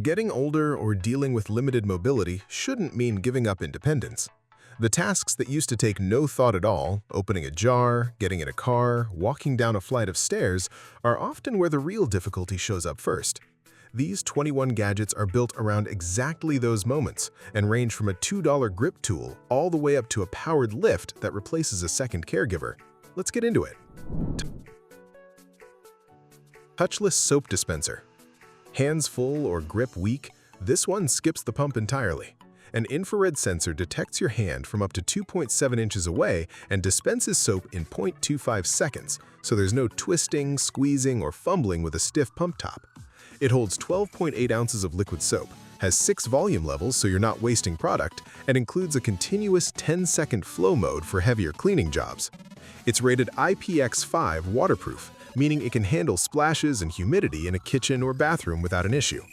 Getting older or dealing with limited mobility shouldn't mean giving up independence. The tasks that used to take no thought at all, opening a jar, getting in a car, walking down a flight of stairs, are often where the real difficulty shows up first. These 21 gadgets are built around exactly those moments and range from a $2 grip tool all the way up to a powered lift that replaces a second caregiver. Let's get into it. Touchless soap dispenser. Hands full or grip weak, this one skips the pump entirely. An infrared sensor detects your hand from up to 2.7 inches away and dispenses soap in 0.25 seconds, so there's no twisting, squeezing, or fumbling with a stiff pump top. It holds 12.8 ounces of liquid soap, has 6 volume levels so you're not wasting product, and includes a continuous 10-second flow mode for heavier cleaning jobs. It's rated IPX5 waterproof, meaning it can handle splashes and humidity in a kitchen or bathroom without an issue.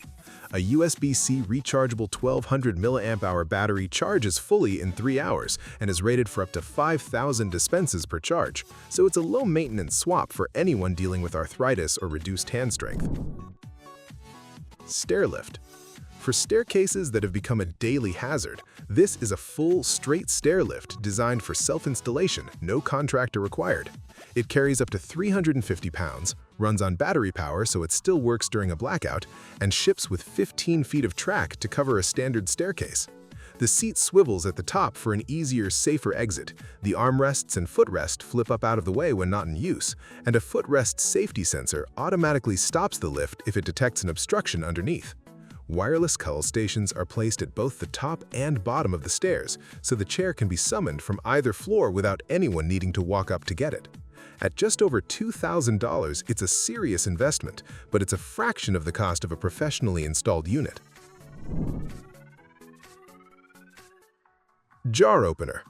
A USB-C rechargeable 1200 mAh battery charges fully in 3 hours and is rated for up to 5,000 dispenses per charge, so it's a low-maintenance swap for anyone dealing with arthritis or reduced hand strength. Stair lift. For staircases that have become a daily hazard, this is a full, straight stair lift designed for self-installation, no contractor required. It carries up to 350 pounds, runs on battery power so it still works during a blackout, and ships with 15 feet of track to cover a standard staircase. The seat swivels at the top for an easier, safer exit. The armrests and footrest flip up out of the way when not in use, and a footrest safety sensor automatically stops the lift if it detects an obstruction underneath. Wireless call stations are placed at both the top and bottom of the stairs, so the chair can be summoned from either floor without anyone needing to walk up to get it. At just over $2,000, it's a serious investment, but it's a fraction of the cost of a professionally installed unit. Jar opener.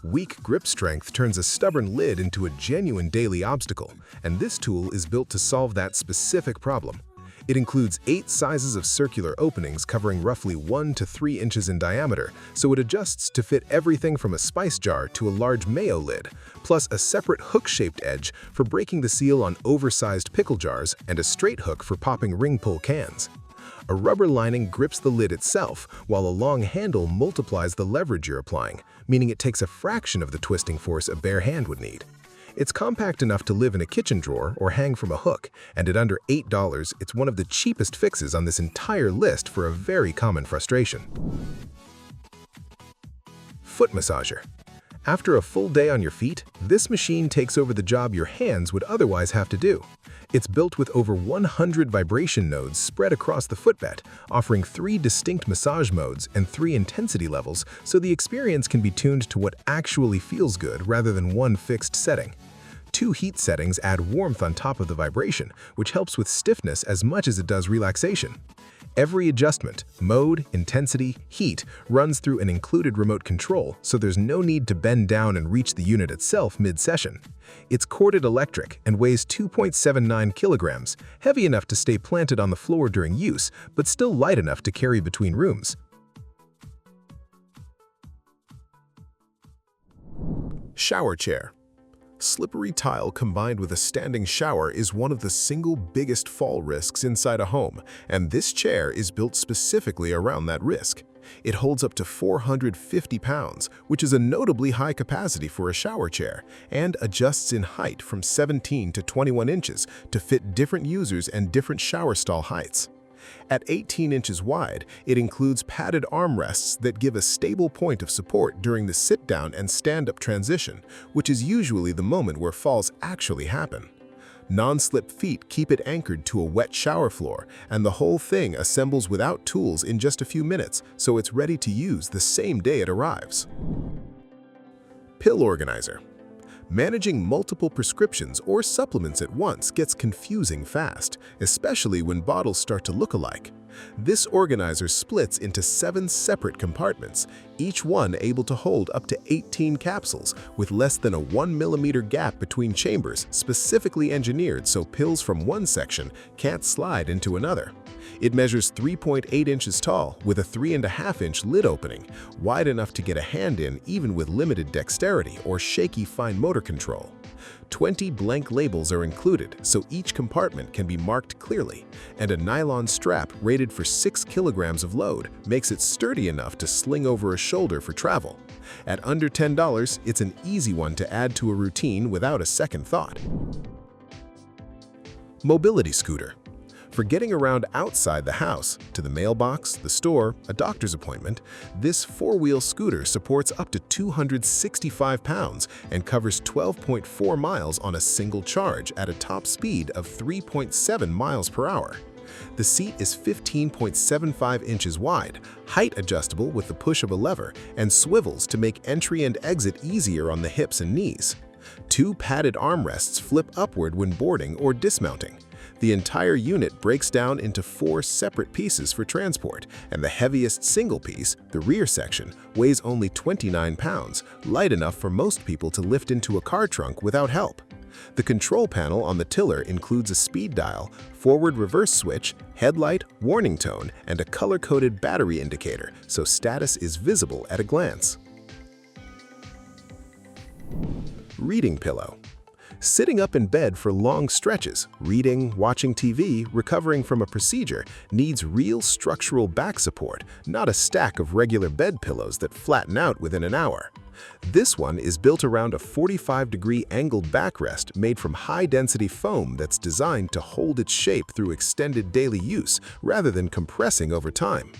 Weak grip strength turns a stubborn lid into a genuine daily obstacle, and this tool is built to solve that specific problem. It includes 8 sizes of circular openings covering roughly 1 to 3 inches in diameter, so it adjusts to fit everything from a spice jar to a large mayo lid, plus a separate hook-shaped edge for breaking the seal on oversized pickle jars and a straight hook for popping ring-pull cans. A rubber lining grips the lid itself, while a long handle multiplies the leverage you're applying, meaning it takes a fraction of the twisting force a bare hand would need. It's compact enough to live in a kitchen drawer or hang from a hook, and at under $8, it's one of the cheapest fixes on this entire list for a very common frustration. Foot massager. After a full day on your feet, this machine takes over the job your hands would otherwise have to do. It's built with over 100 vibration nodes spread across the footbed, offering 3 distinct massage modes and 3 intensity levels, so the experience can be tuned to what actually feels good rather than one fixed setting. 2 heat settings add warmth on top of the vibration, which helps with stiffness as much as it does relaxation. Every adjustment, mode, intensity, heat, runs through an included remote control, so there's no need to bend down and reach the unit itself mid-session. It's corded electric and weighs 2.79 kilograms, heavy enough to stay planted on the floor during use, but still light enough to carry between rooms. Shower chair. Slippery tile combined with a standing shower is one of the single biggest fall risks inside a home, and this chair is built specifically around that risk. It holds up to 450 pounds, which is a notably high capacity for a shower chair, and adjusts in height from 17 to 21 inches to fit different users and different shower stall heights. At 18 inches wide, it includes padded armrests that give a stable point of support during the sit-down and stand-up transition, which is usually the moment where falls actually happen. Non-slip feet keep it anchored to a wet shower floor, and the whole thing assembles without tools in just a few minutes, so it's ready to use the same day it arrives. Pill organizer. Managing multiple prescriptions or supplements at once gets confusing fast, especially when bottles start to look alike. This organizer splits into 7 separate compartments, each one able to hold up to 18 capsules with less than a 1 millimeter gap between chambers, specifically engineered so pills from one section can't slide into another. It measures 3.8 inches tall with a 3.5-inch lid opening, wide enough to get a hand in even with limited dexterity or shaky fine motor control. 20 blank labels are included, so each compartment can be marked clearly, and a nylon strap rated for 6 kilograms of load makes it sturdy enough to sling over a shoulder for travel. At under $10, it's an easy one to add to a routine without a second thought. Mobility scooter. For getting around outside the house, to the mailbox, the store, a doctor's appointment, this four-wheel scooter supports up to 265 pounds and covers 12.4 miles on a single charge at a top speed of 3.7 miles per hour. The seat is 15.75 inches wide, height adjustable with the push of a lever, and swivels to make entry and exit easier on the hips and knees. 2 padded armrests flip upward when boarding or dismounting. The entire unit breaks down into 4 separate pieces for transport, and the heaviest single piece, the rear section, weighs only 29 pounds, light enough for most people to lift into a car trunk without help. The control panel on the tiller includes a speed dial, forward-reverse switch, headlight, warning tone, and a color-coded battery indicator, so status is visible at a glance. Reading pillow. Sitting up in bed for long stretches, reading, watching TV, recovering from a procedure needs real structural back support, not a stack of regular bed pillows that flatten out within an hour. This one is built around a 45-degree angled backrest made from high-density foam that's designed to hold its shape through extended daily use rather than compressing over time.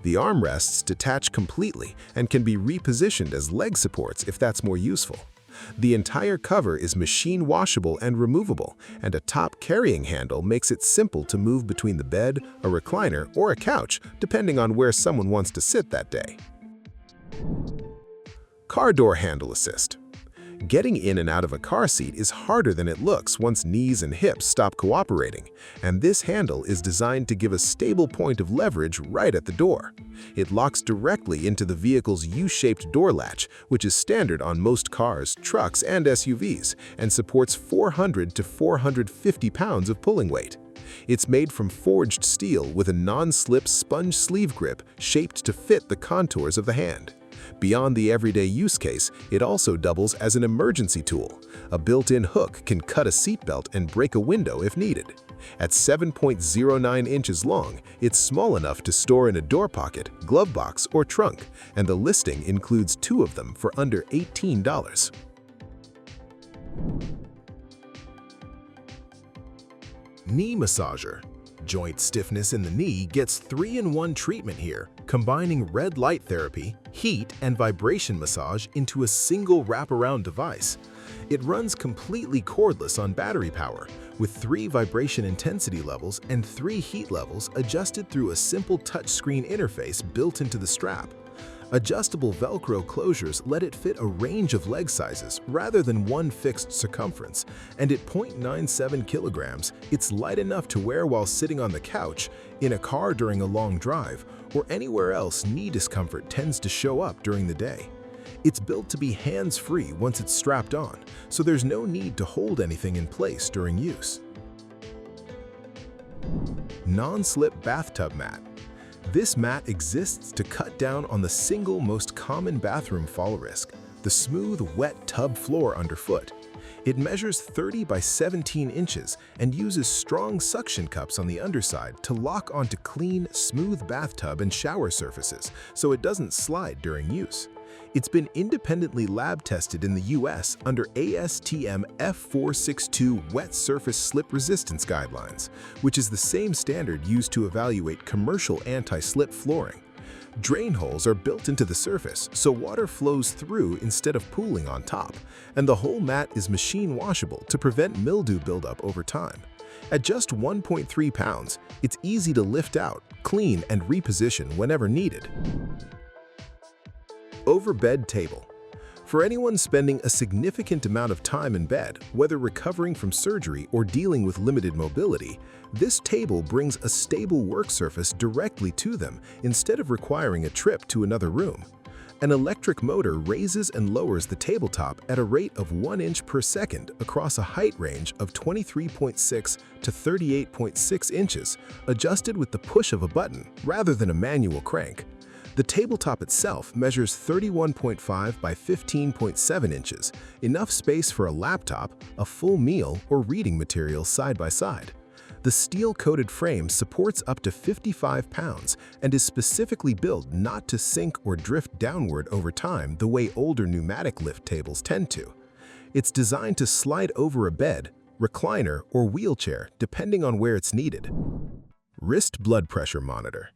The armrests detach completely and can be repositioned as leg supports if that's more useful. The entire cover is machine washable and removable, and a top carrying handle makes it simple to move between the bed, a recliner, or a couch, depending on where someone wants to sit that day. Car door handle assist. Getting in and out of a car seat is harder than it looks once knees and hips stop cooperating, and this handle is designed to give a stable point of leverage right at the door. It locks directly into the vehicle's U-shaped door latch, which is standard on most cars, trucks, and SUVs, and supports 400 to 450 pounds of pulling weight. It's made from forged steel with a non-slip sponge sleeve grip shaped to fit the contours of the hand. Beyond the everyday use case, it also doubles as an emergency tool. A built-in hook can cut a seatbelt and break a window if needed. At 7.09 inches long, it's small enough to store in a door pocket, glove box, or trunk, and the listing includes 2 of them for under $18. Knee massager. Joint stiffness in the knee gets 3-in-1 treatment here, combining red light therapy, heat, and vibration massage into a single wraparound device. It runs completely cordless on battery power, with 3 vibration intensity levels and 3 heat levels adjusted through a simple touchscreen interface built into the strap. Adjustable Velcro closures let it fit a range of leg sizes rather than one fixed circumference, and at 0.97 kilograms, it's light enough to wear while sitting on the couch, in a car during a long drive, or anywhere else knee discomfort tends to show up during the day. It's built to be hands-free once it's strapped on, so there's no need to hold anything in place during use. Non-slip bathtub mat. This mat exists to cut down on the single most common bathroom fall risk, the smooth, wet tub floor underfoot. It measures 30 by 17 inches and uses strong suction cups on the underside to lock onto clean, smooth bathtub and shower surfaces so it doesn't slide during use. It's been independently lab tested in the US under ASTM F462 Wet Surface Slip Resistance Guidelines, which is the same standard used to evaluate commercial anti-slip flooring. Drain holes are built into the surface so water flows through instead of pooling on top, and the whole mat is machine washable to prevent mildew buildup over time. At just 1.3 pounds, it's easy to lift out, clean, and reposition whenever needed. Overbed table. For anyone spending a significant amount of time in bed, whether recovering from surgery or dealing with limited mobility, this table brings a stable work surface directly to them instead of requiring a trip to another room. An electric motor raises and lowers the tabletop at a rate of 1 inch per second across a height range of 23.6 to 38.6 inches, adjusted with the push of a button rather than a manual crank. The tabletop itself measures 31.5 by 15.7 inches, enough space for a laptop, a full meal, or reading materials side by side. The steel-coated frame supports up to 55 pounds and is specifically built not to sink or drift downward over time the way older pneumatic lift tables tend to. It's designed to slide over a bed, recliner, or wheelchair depending on where it's needed. Wrist blood pressure monitor.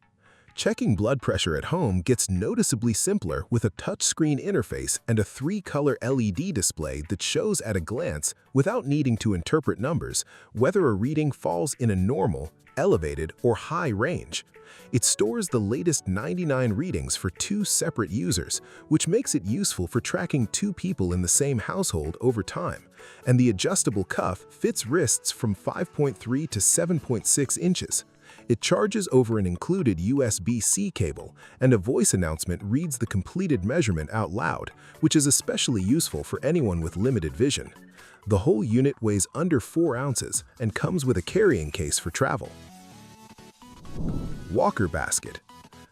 Checking blood pressure at home gets noticeably simpler with a touchscreen interface and a 3-color LED display that shows at a glance, without needing to interpret numbers, whether a reading falls in a normal, elevated, or high range. It stores the latest 99 readings for 2 separate users, which makes it useful for tracking 2 people in the same household over time. And the adjustable cuff fits wrists from 5.3 to 7.6 inches. It charges over an included USB-C cable, and a voice announcement reads the completed measurement out loud, which is especially useful for anyone with limited vision. The whole unit weighs under 4 ounces and comes with a carrying case for travel. Walker basket.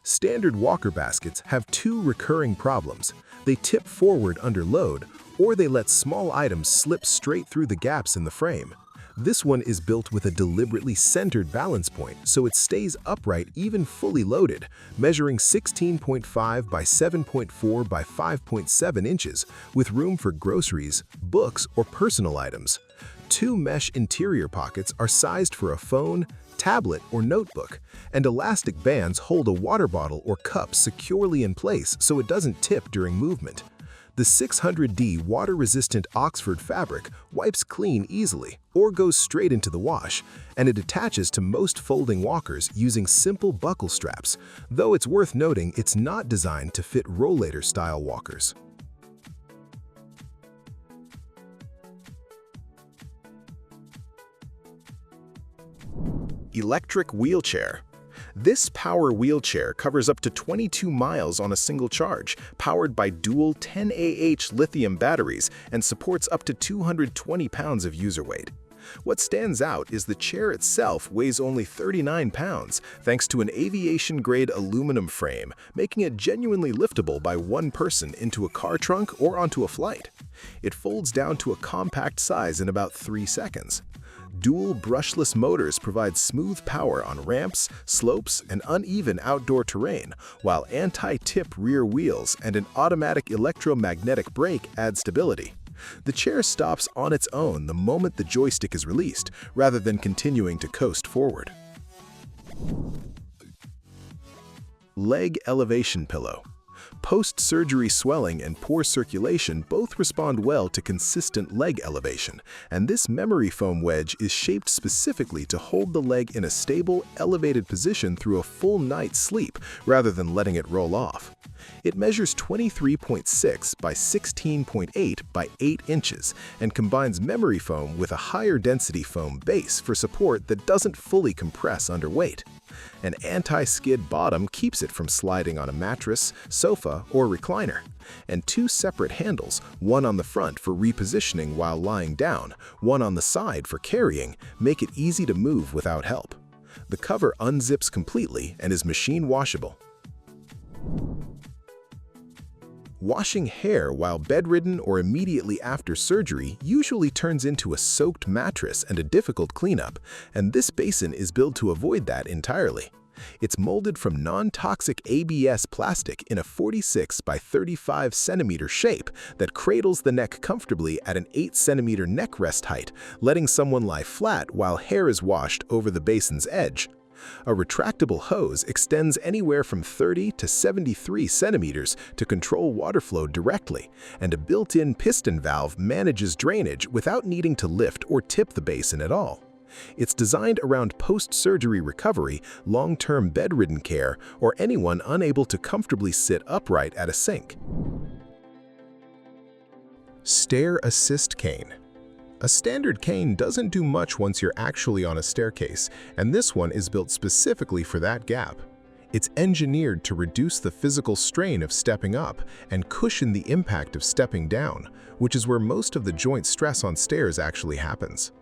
Standard walker baskets have 2 recurring problems. They tip forward under load, or they let small items slip straight through the gaps in the frame. This one is built with a deliberately centered balance point, so it stays upright even fully loaded, measuring 16.5 by 7.4 by 5.7 inches, with room for groceries, books, or personal items. 2 mesh interior pockets are sized for a phone, tablet, or notebook, and elastic bands hold a water bottle or cup securely in place so it doesn't tip during movement. The 600D water-resistant Oxford fabric wipes clean easily or goes straight into the wash, and it attaches to most folding walkers using simple buckle straps, though it's worth noting it's not designed to fit rollator-style walkers. Electric wheelchair. This power wheelchair covers up to 22 miles on a single charge, powered by dual 10Ah lithium batteries, and supports up to 220 pounds of user weight. What stands out is the chair itself weighs only 39 pounds, thanks to an aviation-grade aluminum frame, making it genuinely liftable by one person into a car trunk or onto a flight. It folds down to a compact size in about 3 seconds. Dual brushless motors provide smooth power on ramps, slopes, and uneven outdoor terrain, while anti-tip rear wheels and an automatic electromagnetic brake add stability. The chair stops on its own the moment the joystick is released, rather than continuing to coast forward. Leg elevation pillow. Post-surgery swelling and poor circulation both respond well to consistent leg elevation, and this memory foam wedge is shaped specifically to hold the leg in a stable, elevated position through a full night's sleep rather than letting it roll off. It measures 23.6 by 16.8 by 8 inches and combines memory foam with a higher density foam base for support that doesn't fully compress under weight. An anti-skid bottom keeps it from sliding on a mattress, sofa, or recliner, and 2 separate handles, one on the front for repositioning while lying down, one on the side for carrying, make it easy to move without help. The cover unzips completely and is machine washable. Washing hair while bedridden or immediately after surgery usually turns into a soaked mattress and a difficult cleanup, and this basin is built to avoid that entirely. It's molded from non-toxic ABS plastic in a 46 by 35 centimeter shape that cradles the neck comfortably at an 8 centimeter neck rest height, letting someone lie flat while hair is washed over the basin's edge. A retractable hose extends anywhere from 30 to 73 centimeters to control water flow directly, and a built-in piston valve manages drainage without needing to lift or tip the basin at all. It's designed around post-surgery recovery, long-term bedridden care, or anyone unable to comfortably sit upright at a sink. Stair Assist Cane. A standard cane doesn't do much once you're actually on a staircase, and this one is built specifically for that gap. It's engineered to reduce the physical strain of stepping up and cushion the impact of stepping down, which is where most of the joint stress on stairs actually happens.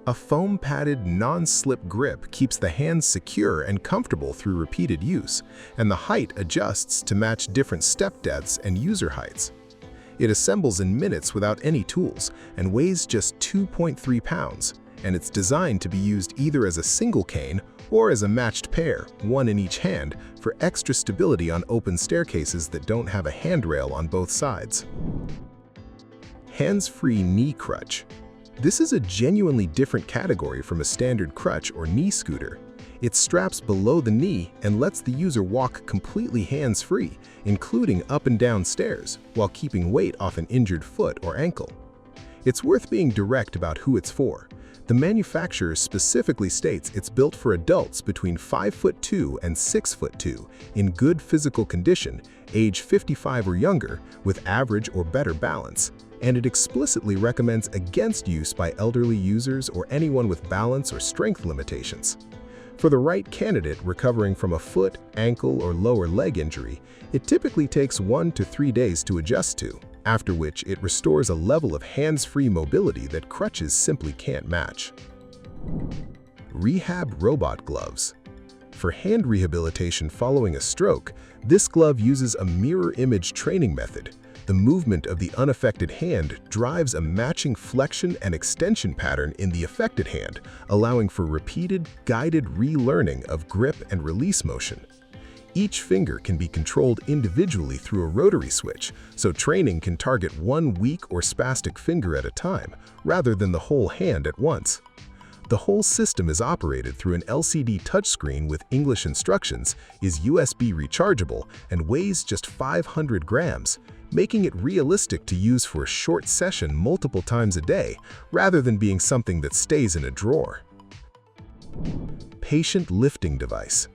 A foam-padded, non-slip grip keeps the hands secure and comfortable through repeated use, and the height adjusts to match different step depths and user heights. It assembles in minutes without any tools and weighs just 2.3 pounds, and it's designed to be used either as a single cane or as a matched pair, one in each hand, for extra stability on open staircases that don't have a handrail on both sides. Hands-free knee crutch. This is a genuinely different category from a standard crutch or knee scooter. It straps below the knee and lets the user walk completely hands-free, including up and down stairs, while keeping weight off an injured foot or ankle. It's worth being direct about who it's for. The manufacturer specifically states it's built for adults between 5'2" and 6'2", in good physical condition, age 55 or younger, with average or better balance, and it explicitly recommends against use by elderly users or anyone with balance or strength limitations. For the right candidate recovering from a foot, ankle, or lower leg injury, it typically takes 1 to 3 days to adjust to, after which it restores a level of hands-free mobility that crutches simply can't match. Rehab robot gloves. For hand rehabilitation following a stroke, this glove uses a mirror image training method. The movement of the unaffected hand drives a matching flexion and extension pattern in the affected hand, allowing for repeated, guided relearning of grip and release motion. Each finger can be controlled individually through a rotary switch, so training can target one weak or spastic finger at a time, rather than the whole hand at once. The whole system is operated through an LCD touchscreen with English instructions, is USB rechargeable, and weighs just 500 grams, making it realistic to use for a short session multiple times a day, rather than being something that stays in a drawer. Patient lifting device.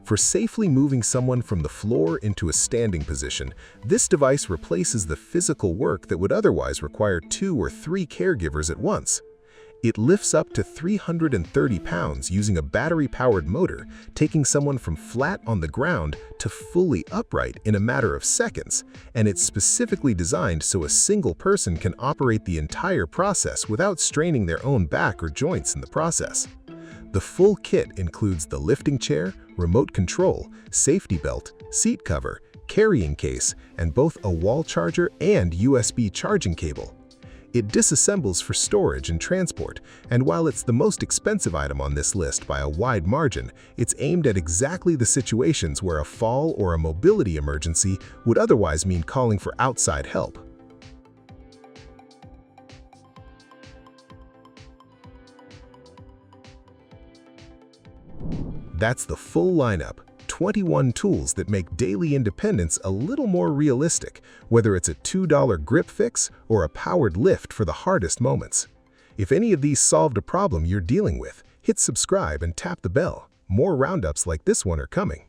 For safely moving someone from the floor into a standing position, this device replaces the physical work that would otherwise require 2 or 3 caregivers at once. It lifts up to 330 pounds using a battery-powered motor, taking someone from flat on the ground to fully upright in a matter of seconds, and it's specifically designed so a single person can operate the entire process without straining their own back or joints in the process. The full kit includes the lifting chair, remote control, safety belt, seat cover, carrying case, and both a wall charger and USB charging cable. It disassembles for storage and transport, and while it's the most expensive item on this list by a wide margin, it's aimed at exactly the situations where a fall or a mobility emergency would otherwise mean calling for outside help. That's the full lineup. 21 tools that make daily independence a little more realistic, whether it's a $2 grip fix or a powered lift for the hardest moments. If any of these solved a problem you're dealing with, hit subscribe and tap the bell. More roundups like this one are coming.